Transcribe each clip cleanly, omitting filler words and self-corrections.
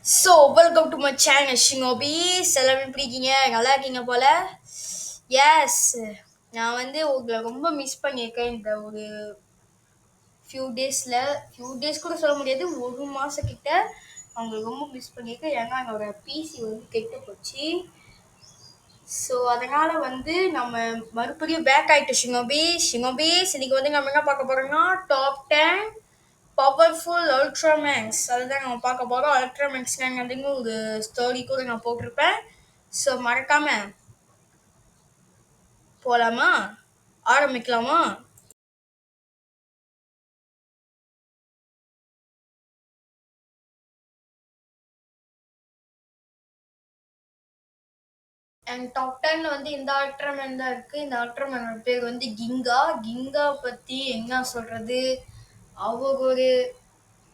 Welcome to my channel Shinobi. எல்லாரும் எப்படி இருக்கீங்க? நல்லா இருக்கீங்க போல. எஸ், நான் வந்து உங்களை ரொம்ப மிஸ் பண்ணியிருக்கேன் இந்த ஒரு ஃபியூ டேஸ் கூட சொல்ல முடியாது, ஒரு மாதம் கிட்ட அவங்களை ரொம்ப மிஸ் பண்ணியிருக்கேன். ஏன்னா என்னோட பிசி வந்து கெட்டு போச்சு. ஸோ அதனால் வந்து நம்ம மறுபடியும் பேக் ஆகிட்டு ஷினோபீஸ். இன்னைக்கு வந்து நம்ம என்ன பார்க்க போகிறோம்னா டாப் 10 பவர்ஃபுல் அல்ட்ராமேக்ஸ். அதுதான் நம்ம பார்க்க போகிறோம். அல்ட்ராமேக்ஸ் வந்து ஒரு ஸ்டோரி கூட நான் போட்டிருப்பேன். ஸோ மறக்காம போகலாமா, ஆரம்பிக்கலாமா? அண்ட் டாப் 10 வந்து இந்த அல்ட்ராமேன் தான் இருக்குது. இந்த அல்ட்ராமேனோட பேர் வந்து கிங்கா பற்றி என்ன சொல்கிறது, அவங்க ஒரு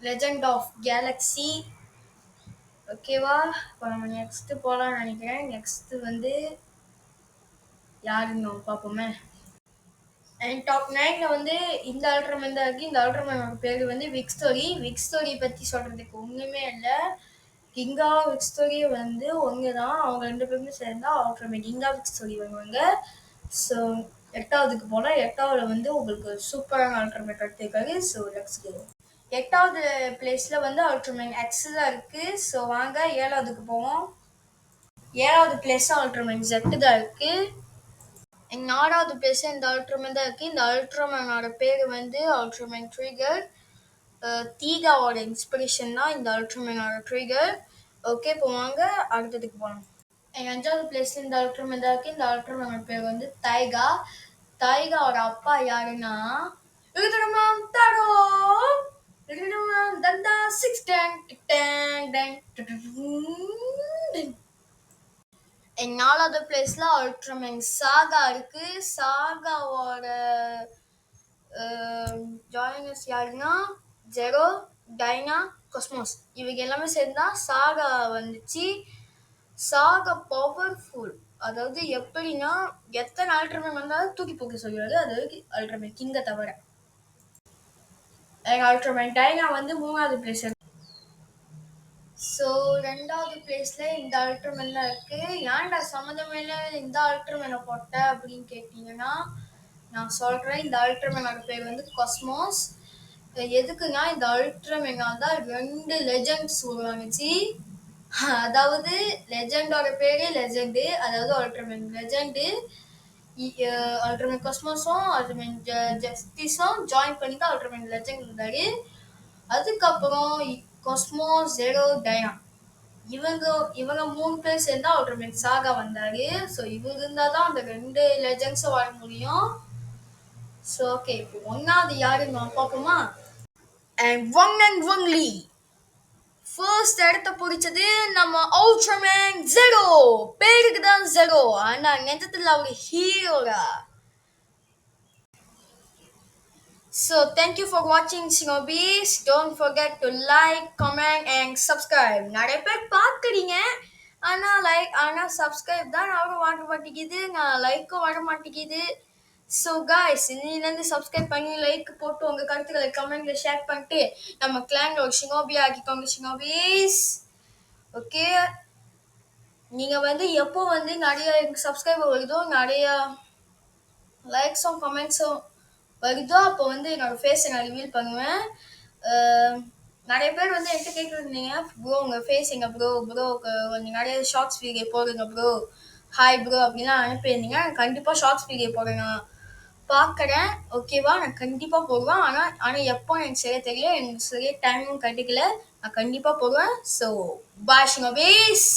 லெஜெண்ட் ஆஃப் கேலக்ஸி. ஓகேவா, இப்போ நம்ம நெக்ஸ்ட்டு போகலான்னு நினைக்கிறேன். நெக்ஸ்ட்டு வந்து யாருன்னு நம்ம பார்ப்போமே. அண்ட் டாப் 9ல வந்து இந்த அல்ட்ராமேன் தான் இருக்குது. இந்த அல்ட்ராமேனோட பேர் வந்து விக்ஸ்டோரி பற்றி சொல்கிறதுக்கு ஒன்றுமே இல்லை. கிங்கா விக்ஸ்டோரி வந்து ஒன்று தான். அவங்க ரெண்டு பேருமே சேர்ந்தா அல்ட்ராமேன் கிங்கா விக்ஸ்டோரி வருவாங்க. ஸோ எட்டாவதுக்கு போனால் எட்டாவதுல வந்து உங்களுக்கு சூப்பரான அல்ட்ராமேன் எடுத்துருக்காரு. So let's go. எட்டாவது பிளேஸில் வந்து அல்ட்ராமேன் எக்ஸ் தான் இருக்குது. ஸோ வாங்க ஏழாவதுக்கு போவோம். ஏழாவது பிளேஸும் அல்ட்ராமேன் ஜெட்டு தான் இருக்குது. நாலாவது பிளேஸ் இந்த அல்ட்ராமேன் தான் இருக்குது. இந்த அல்ட்ராமேனோட பேர் வந்து அல்ட்ராமேன் ட்ரிகர். தீகாவோட இன்ஸ்பிரேஷன் தான் இந்த அல்ட்ராமேனோட ட்ரிகர். ஓகே, இப்போ வாங்க அடுத்ததுக்கு போகலாம். எங்கள் அஞ்சாவது பிளேஸ்ல இந்த அல்ட்ராமேன் தான் இருக்குது. இந்த அல்ட்ராமேனோட பேர் வந்து டைகாவோட அப்பா யாருன்னா தரோ தந்தா 6 நாலாவது பிளேஸ்ல அல்ட்ராமேன் சாகா இருக்கு. சாகாவோட ஜாயினஸ் யாருன்னா ஜெரோ, டைனா, காஸ்மோஸ். இவங்க எல்லாமே சேர்ந்தா சாகா வந்துச்சு. சாகா பவர்ஃபுல், அதாவது எப்படின்னா எத்தனை அல்ட்ராமேன் வந்தாலும் தூக்கி போக்க சொல்லுவாரு, அதாவது அல்ட்ராமேன் கிங்கை தவிர. அல்ட்ராமேன் டைனா வந்து மூணாவது பிளேஸ். ஸோ ரெண்டாவது பிளேஸ்ல இந்த அல்ட்ராமேன்லாம் இருக்கு. ஏன்டா சம்மந்தமே இந்த அல்ட்ராமேனை போட்ட அப்படின்னு கேட்டீங்கன்னா நான் சொல்றேன். இந்த அல்ட்ராமேனோட பேர் வந்து காஸ்மோஸ். எதுக்குன்னா இந்த அல்ட்ராமேனால தான் 2 லெஜெண்ட்ஸ் உருவானுச்சு. அதாவது லெஜெண்டோட பேரு லெஜெண்டு, அதாவது அல்ட்ராமேன் லெஜெண்டு. அல்ட்ராமேன் காஸ்மோஸும் அல்ட்ராமேன் ஜஸ்டிஸும் ஜாயின் பண்ணி தான் அல்ட்ராமேன் லெஜெண்ட் இருந்தாரு. அதுக்கப்புறம் காஸ்மோஸ், ஜெரோ, டைனா இவங்க 3 பேர் சேர்ந்தா அல்ட்ராமேன் சாகா வந்தாரு. ஸோ இவங்க இருந்தால் தான் அந்த 2 லெஜெண்ட்ஸும் வர முடியும். ஸோ ஓகே, இப்போ ஒன்னாவது யாருன்னு நம்ம பார்ப்போமா. அண்ட் ஒன்லி ஃபர்ஸ்ட் இடத்த பிடிச்சது நம்ம அல்ட்ராமேன் ஜெரோ. பேருக்கு தான் ஜெரோ, ஆனால் நிஜத்தில் அவர் ஹீரோடா. So thank you for watching Shinobis. Don't forget to like, comment and subscribe. நிறைய பேர் பார்க்குறீங்க, ஆனால் சப்ஸ்கிரைப் தான் அவரும் வர மாட்டேங்குது, நான் லைக்கும் வர மாட்டேங்குது. ஸோ காய்ஸ், இன்னிலேருந்து சப்ஸ்கிரைப் பண்ணி லைக் போட்டு உங்கள் கருத்துக்களை கமெண்ட்ல ஷேர் பண்ணிட்டு நம்ம கிளான்ல ஒரு ஷினோபியா ஆக்கிக்கோங்க ஷினோபீஸ். ஓகே, நீங்கள் வந்து எப்போ வந்து நிறைய சப்ஸ்கிரைபர் வருதோ, நிறைய லைக்ஸும் கமெண்ட்ஸும் வருதோ, அப்போ வந்து என்னோட ஃபேஸை நான் ரிவீல் பண்ணுவேன். நிறைய பேர் வந்து என்கிட்ட கேட்டுருந்தீங்க, ப்ரோ உங்கள் ஃபேஸ் எங்க ப்ரோ கொஞ்சம் நிறைய ஷார்ட்ஸ் வீடியோ போடுங்க ப்ரோ, ஹாய் ப்ரோ அப்படின்லாம் அனுப்பியிருந்தீங்க. நான் கண்டிப்பாக ஷார்ட்ஸ் வீடியோ போடுறேன், நான் பார்க்குறேன். ஓகேவா, நான் கண்டிப்பாக போடுவேன். ஆனால் எப்போ எனக்கு சரியாக தெரியல, எனக்கு சரியாக டைமும் கிடைக்கல. நான் கண்டிப்பாக போடுவேன். So bye ஷினோபீஸ்.